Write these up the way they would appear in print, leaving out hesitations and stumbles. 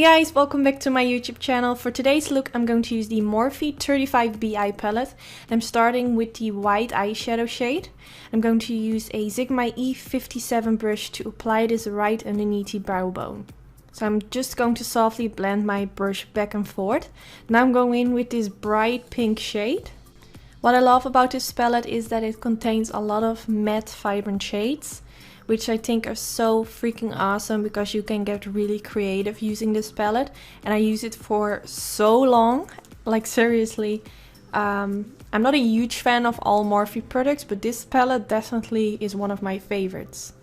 Hey guys, welcome back to my YouTube channel. For today's look I'm going to use the Morphe 35B eye palette. I'm starting with the white eyeshadow shade. I'm going to use a Sigma E57 brush to apply this right underneath the brow bone. So I'm just going to softly blend my brush back and forth. Now I'm going in with this bright pink shade. What I love about this palette is that it contains a lot of matte vibrant shades, which I think are so freaking awesome because you can get really creative using this palette. And I use it for so long, like seriously. I'm not a huge fan of all Morphe products, but this palette definitely is one of my favorites.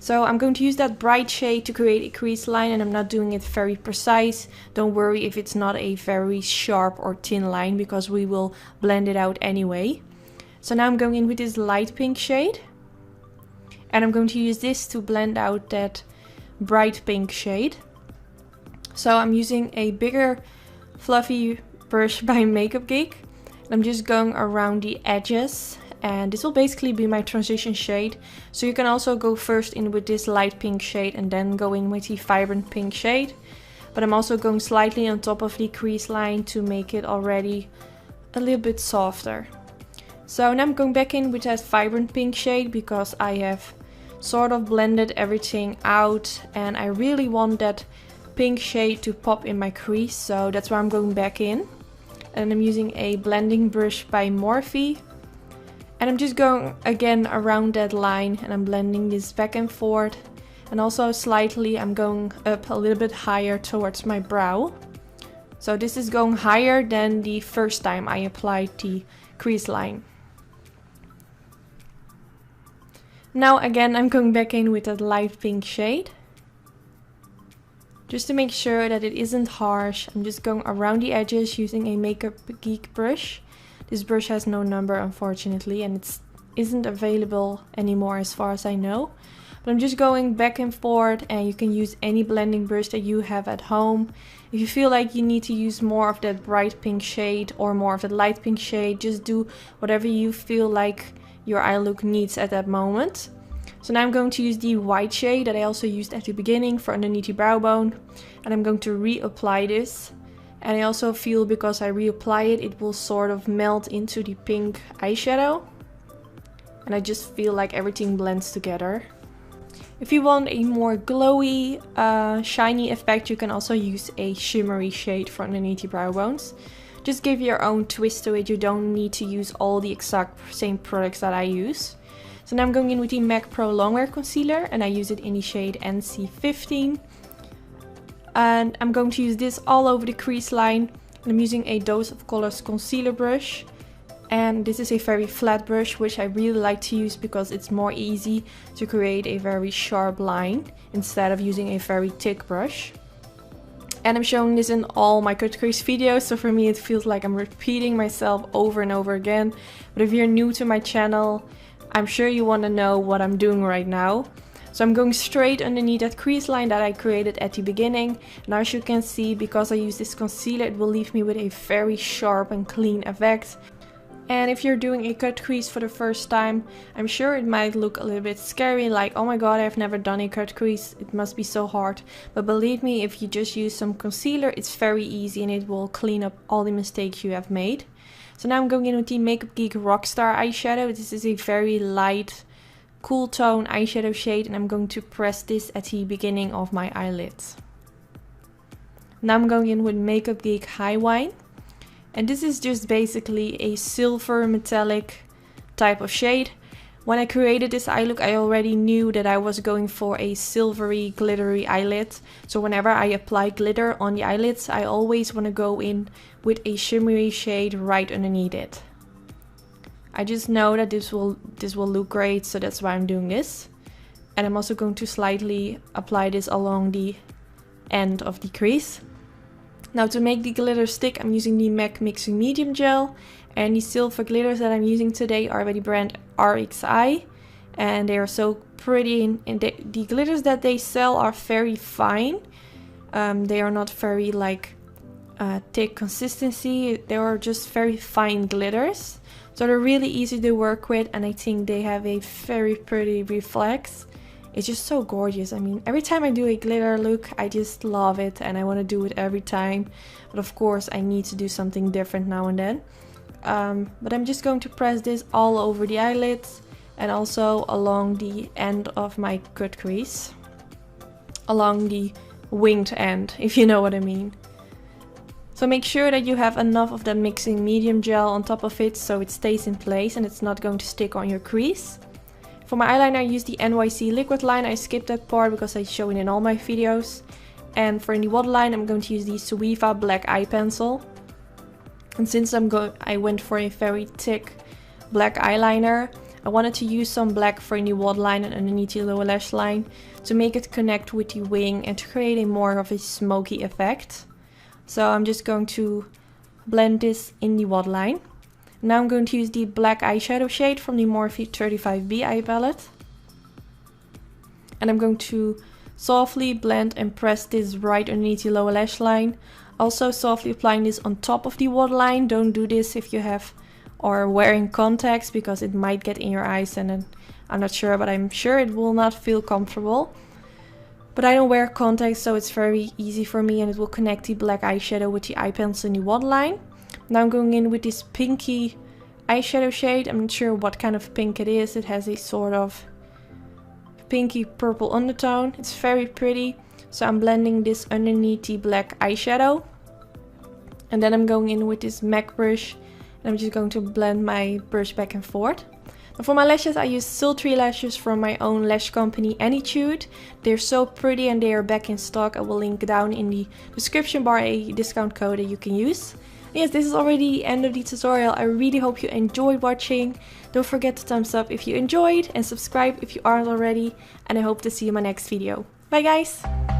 So I'm going to use that bright shade to create a crease line, and I'm not doing it very precise. Don't worry if it's not a very sharp or thin line because we will blend it out anyway. So now I'm going in with this light pink shade. And I'm going to use this to blend out that bright pink shade. So I'm using a bigger fluffy brush by Makeup Geek. I'm just going around the edges. And this will basically be my transition shade. So you can also go first in with this light pink shade and then go in with the vibrant pink shade. But I'm also going slightly on top of the crease line to make it already a little bit softer. So now I'm going back in with that vibrant pink shade because I have sort of blended everything out and I really want that pink shade to pop in my crease, so that's why I'm going back in. And I'm using a blending brush by Morphe and I'm just going again around that line and I'm blending this back and forth, and also slightly I'm going up a little bit higher towards my brow. So this is going higher than the first time I applied the crease line. Now again I'm going back in with that light pink shade. Just to make sure that it isn't harsh, I'm just going around the edges using a Makeup Geek brush. This brush has no number unfortunately, and it isn't available anymore as far as I know. But I'm just going back and forth, and you can use any blending brush that you have at home. If you feel like you need to use more of that bright pink shade or more of that light pink shade, just do whatever you feel like your eye look needs at that moment. So now I'm going to use the white shade that I also used at the beginning for underneath the brow bone, and I'm going to reapply this. And I also feel because I reapply it, it will sort of melt into the pink eyeshadow, and I just feel like everything blends together. If you want a more glowy, shiny effect, you can also use a shimmery shade for underneath the brow bones. Just give your own twist to it. You don't need to use all the exact same products that I use. So now I'm going in with the MAC Pro Longwear Concealer, and I use it in the shade NC15. And I'm going to use this all over the crease line. And I'm using a Dose of Colors concealer brush. And this is a very flat brush, which I really like to use because it's more easy to create a very sharp line instead of using a very thick brush. And I'm showing this in all my cut crease videos, so for me it feels like I'm repeating myself over and over again. But if you're new to my channel, I'm sure you want to know what I'm doing right now. So I'm going straight underneath that crease line that I created at the beginning. Now as you can see, because I use this concealer, it will leave me with a very sharp and clean effect. And if you're doing a cut crease for the first time, I'm sure it might look a little bit scary, like oh my god, I've never done a cut crease, it must be so hard. But believe me, if you just use some concealer, it's very easy and it will clean up all the mistakes you have made. So now I'm going in with the Makeup Geek Rockstar eyeshadow. This is a very light, cool tone eyeshadow shade, and I'm going to press this at the beginning of my eyelids. Now I'm going in with Makeup Geek High Wine. And this is just basically a silver metallic type of shade. When I created this eye look, I already knew that I was going for a silvery, glittery eyelid. So whenever I apply glitter on the eyelids, I always want to go in with a shimmery shade right underneath it. I just know that this will look great, so that's why I'm doing this. And I'm also going to slightly apply this along the end of the crease. Now to make the glitter stick, I'm using the MAC Mixing Medium Gel, and the silver glitters that I'm using today are by the brand RXI, and they are so pretty, and the glitters that they sell are very fine. They are not very like thick consistency, they are just very fine glitters, so they're really easy to work with, and I think they have a very pretty reflex. It's just so gorgeous. I mean, every time I do a glitter look, I just love it and I want to do it every time. But of course, I need to do something different now and then. But I'm just going to press this all over the eyelids and also along the end of my cut crease. Along the winged end, if you know what I mean. So make sure that you have enough of the mixing medium gel on top of it so it stays in place and it's not going to stick on your crease. For my eyeliner I use the NYC liquid line. I skipped that part because I show it in all my videos. And for the waterline I'm going to use the Suiva black eye pencil. And since I went for a very thick black eyeliner, I wanted to use some black for the waterline and underneath the lower lash line to make it connect with the wing and to create a more of a smoky effect. So I'm just going to blend this in the waterline. Now I'm going to use the black eyeshadow shade from the Morphe 35B eye palette. And I'm going to softly blend and press this right underneath the lower lash line. Also softly applying this on top of the waterline. Don't do this if you have or wearing contacts because it might get in your eyes and then I'm not sure, but I'm sure it will not feel comfortable. But I don't wear contacts, so it's very easy for me and it will connect the black eyeshadow with the eye pencil in the waterline. Now I'm going in with this pinky eyeshadow shade. I'm not sure what kind of pink it is. It has a sort of pinky purple undertone. It's very pretty. So I'm blending this underneath the black eyeshadow. And then I'm going in with this MAC brush. And I'm just going to blend my brush back and forth. And for my lashes I use sultry lashes from my own lash company Anytude. They're so pretty and they are back in stock. I will link down in the description bar a discount code that you can use. Yes, this is already the end of the tutorial. I really hope you enjoyed watching. Don't forget to thumbs up if you enjoyed and subscribe if you aren't already. And I hope to see you in my next video. Bye guys!